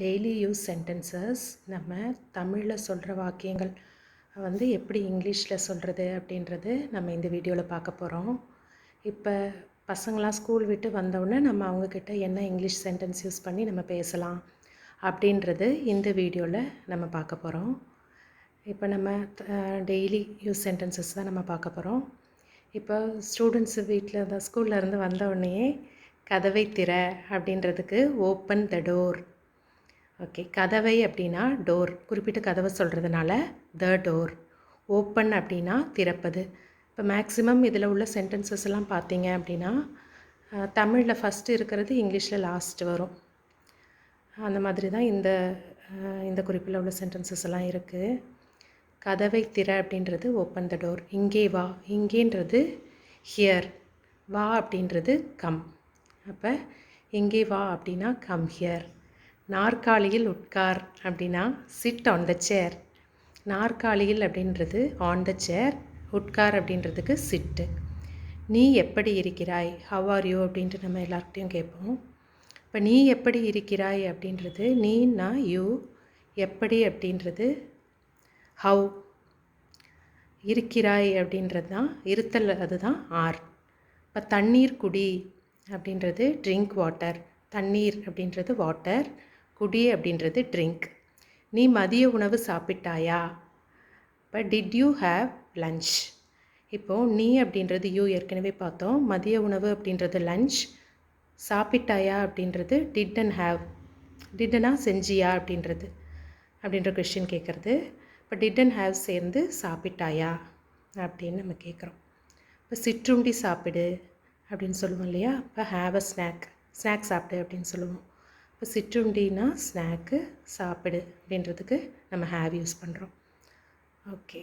Daily use sentences நம்ம தமிழில் சொல்கிற வாக்கியங்கள் எப்படி இங்கிலீஷில் சொல்கிறது அப்படின்றது நம்ம இந்த வீடியோவில் பார்க்க போகிறோம். இப்போ பசங்களாம் ஸ்கூல் விட்டு வந்தவுடனே நம்ம அவங்கக்கிட்ட என்ன இங்கிலீஷ் சென்டென்ஸ் யூஸ் பண்ணி நம்ம பேசலாம் அப்படின்றது இந்த வீடியோவில் நம்ம பார்க்க போகிறோம். இப்போ நம்ம டெய்லி யூஸ் சென்டென்சஸ் தான் நம்ம பார்க்க போகிறோம். இப்போ ஸ்டூடெண்ட்ஸு வீட்டில் தான் ஸ்கூல்லேருந்து வந்தவுடனே கதவை திற அப்படின்றதுக்கு ஓப்பன் த டோர். ஓகே, கதவை அப்படின்னா டோர், குறிப்பிட்ட கதவை சொல்கிறதுனால த டோர். ஓப்பன் அப்படின்னா திறப்பது. இப்போ மேக்ஸிமம் இதில் உள்ள சென்டென்சஸ் எல்லாம் பார்த்தீங்க அப்படின்னா தமிழில் ஃபஸ்ட்டு இருக்கிறது இங்கிலீஷில் லாஸ்ட் வரும். அந்த மாதிரி தான் இந்த குறிப்பில் உள்ள சென்டென்சஸ் எல்லாம் இருக்குது. கதவை திற அப்படின்றது ஓப்பன் த டோர். இங்கே வா, இங்கேன்றது ஹியர், வா அப்படின்றது கம். அப்போ இங்கே வா அப்படின்னா கம் ஹியர். நாற்காலியில் உட்கார் அப்படின்னா சிட் ஆன் த சேர். நாற்காலியில் அப்படின்றது ஆன் த சேர், உட்கார் அப்படின்றதுக்கு சிட்டு. நீ எப்படி இருக்கிறாய், ஹவ் ஆர் யூ அப்படின்ட்டு நம்ம எல்லார்கிட்டையும் கேட்போம். இப்போ நீ எப்படி இருக்கிறாய் அப்படின்றது நீன்னா யூ, எப்படி அப்படின்றது ஹவ், இருக்கிறாய் அப்படின்றது தான் இருத்தல், அதுதான் ஆர். இப்போ தண்ணீர் குடி அப்படின்றது ட்ரிங்க் வாட்டர். தண்ணீர் அப்படின்றது வாட்டர், குடி அப்படின்றது ட்ரிங்க். நீ மதிய உணவு சாப்பிட்டாயா? இப்போ டிட் யூ ஹேவ் லஞ்ச். இப்போது நீ அப்படின்றது யூ ஏற்கனவே பார்த்தோம், மதிய உணவு அப்படின்றது லஞ்ச், சாப்பிட்டாயா அப்படின்றது டிட் அண்ட் ஹேவ். டிட்னா செஞ்சியா அப்படின்ற கொஸ்டின் கேட்குறது. இப்போ டிட் அண்ட் ஹேவ் சேர்ந்து சாப்பிட்டாயா அப்படின்னு நம்ம கேட்குறோம். இப்போ சிற்றுண்டி சாப்பிடு அப்படின்னு சொல்லுவோம் இல்லையா? இப்போ ஹேவ் அ ஸ்நாக், ஸ்நாக் சாப்பிடு அப்படின்னு சொல்லுவோம். இப்போ சிற்றுண்டினா ஸ்நாக்கு, சாப்பிடு அப்படின்றதுக்கு நம்ம ஹேவ் யூஸ் பண்ணுறோம். ஓகே.